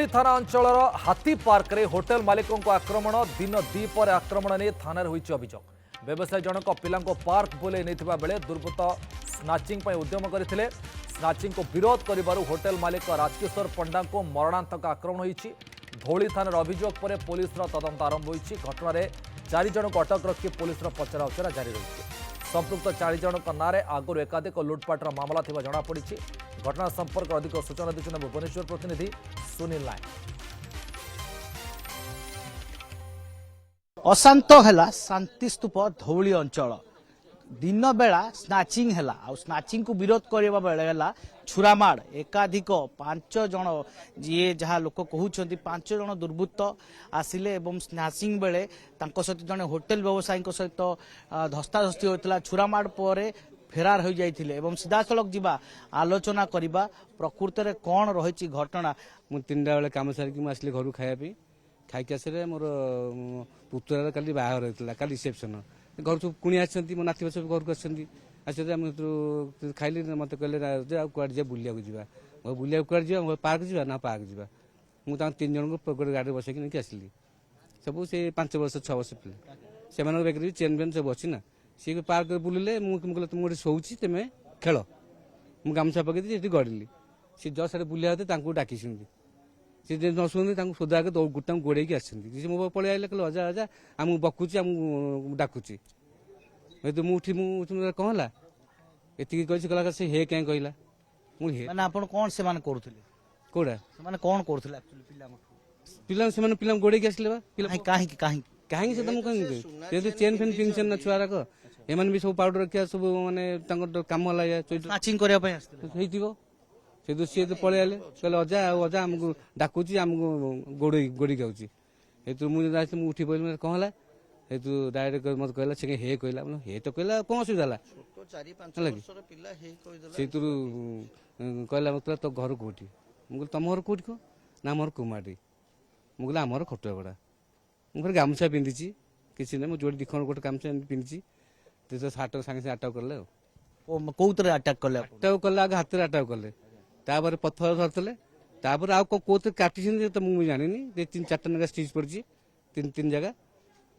धौली थाना अंचल हाथी पार्क रे होटेल मालिकों को आक्रमण दिन दीपर आक्रमण नहीं थाना अभियोग व्यवसायी जनक पिला पार्क बुले नहीं बेले दुर्बृत्त स्नाचिंग उद्यम करते स्नाचिंग को विरोध कर होटेल मालिक राजकिशोर पंडा को मरणांतक आक्रमण होती धौली थाना अभियोग पर पुलिस तदंत आरंभ होती घटना 4 जन को अटक रखी पुलिस पचरा उचरा जारी रही संपृक्त 4 जन नारे आगुरी एकाधिक लुटपाटर मामला जमापड़ी घटना संपर्क अधिक सूचना देते भुवनेश्वर प्रतिनिधि सुनील नायक। अशांत है शांतिस्तूप धौली अंचल दिन बेला स्नाचिंग है स्नाचिंग को विरोध करने बेले छुरामाड़ एकाधिक 5 जन जी जहाँ लोक कहते 5 जन दुर्बृत्त आसिले एवं स्नाचिंग बेले सहित जड़े होटेल व्यवसायी सहित धस्ताधस्ती होता छुरामाड़ पर फेरार हो जाइए एवं सीधासलख जावा आलोचना करवा प्रकृत में कौन रही घटना। मु 3टा बेले कम सारिक आसली घर खायापी खाई आसले मोर पुतुरार काली बाहर होता काली रिसेप्शन घर सब कुणी आसती मो नाती सब घर को आसती खाइली मत कहले कड़े जा बुलिया जा बुलिया कड़े जा पार्क जा ना पार्क जा मुझे 3 जन को गोटे गाड़ी बसैक नहीं आसली सब से 5 वर्ष 6 वर्ष पिले से बेगर चेन पेन सब अच्छी ना सी पार्क बुलिले मुझे तुम गोटे शोची तुम खेल मुझे गामछा पकई गड़िली सी जस्ट बुलिया डाकी सी न शुणी सोदा गोटा गोड़े आसती मो पलि आए कहले अजा अजा आमको बकुची आमको डाकुची मुझे मुझे कौन है ये कहला से हे क्या कहला मुझे कौन से कौड़ा कौन कर पिला पिला गोड़े आसले कहीं से चेन फेन पिंधन ना छुआराक एम भी सब पाउडर रखा सब मानने कम है सी तो पलि आए कहले अजा अजा आमको डाकुची आमको गोड़ी गाँची हेतु मुझे उठी पड़े कौन है हेतु डायरेक्ट मत कहला से हे कहला हे तो कहला कौन असुविधा से कहला मतलब तो घर कौटी मुझे तुम घर कौटी कह ना मोर कुमारी मुझे आमर खटुआपड़ा मुझे गामछा पिंधि किसी ना मुझे दिख गोटे गामछा पिंधि तो साट सागे अटैक कले कौन अटैक कले कले आगे हाथ में अटैक कले तापर पत्थर धरते आउ कौन काटी तो मुझे जानी 3-4टा जगह स्टिच पड़ी 3 जगह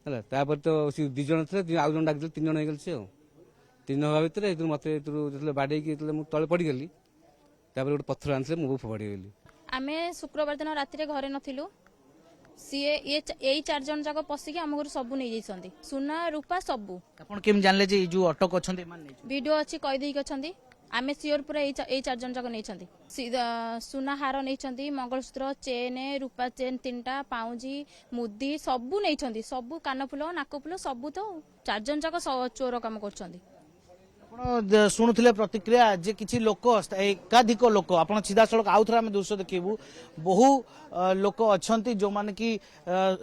है तापर तो सी 2 जन थे आउ जन डाक 3 जन हो गए 3 हवा भितर मत जो बाड़े तले पड़गली गोटे पत्थर आनी मुझे फोड़ी आम शुक्रवार दिन राति घरे नथिलु सीए ये 4 जन जाक पशिकी आम घर सब नहीं जाइछंती सुना रूपा सबू आपण केम जानले जे जो अटक अछंती माने वीडियो अछि कहि देई अछंती आमे सियोर पूरा ये 4 जन जाक नहीं सुना हार नहीं मंगलसूत्र चेन रूपा चेन 3टा पाउजी मुदी सबू नहीं सबू कानफुल नाकफुल सबू तो 4 जन जाक चोर काम करछंती। शुणुले प्रतिक्रिया जे किसी लोक एकाधिक लोक आप सीधा सड़क आउ थे दृश्य देखू बहु लोक अच्छा जो माने कि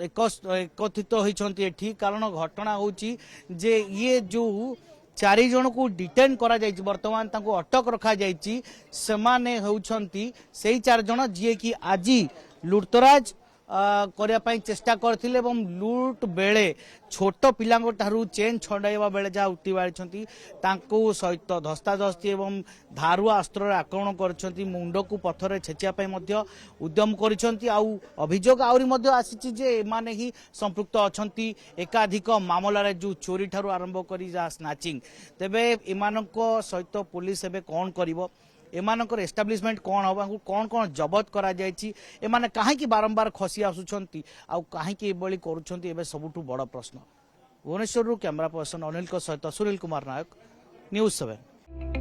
एकत्रित होती कारण घटना हूँ जे ये जो 4 जन को डिटेन करा जायछि वर्तमान तांको अटक रखा जायछि सेमाने होउछंती सेही 4 जन जे कि आजी लुटतराज करने चेष्टा करते लुट बेले छोट पिलांको ठारू चेन छड़ाइबा बेले जहाँ उठी बाड़ी सहित धस्ताधस्ती एवं धारुआ अस्त्र आक्रमण कर मुंड को पत्थर छेचिया उद्यम कर अभियोग आहरी आसी जे एमाने ही संपृक्त अच्छा एकाधिक मामलार जो चोरी ठारू आरंभ कर स्नाचिंग तेबे एमानक सहित पुलिस एबे कौन करिवो एमानकर एस्टाब्लिशमेंट कौन हम कौन कौन जबत करा जायछि एमाने काहेकि बारंबार खसी आसुछंती आउ काहेकि एबळी करूछंती एबे सबुठु बड़ प्रश्न। भुवनेश्वर कैमरा पर्सन अनिल सहित सुनील कुमार नायक न्यूज़ 7।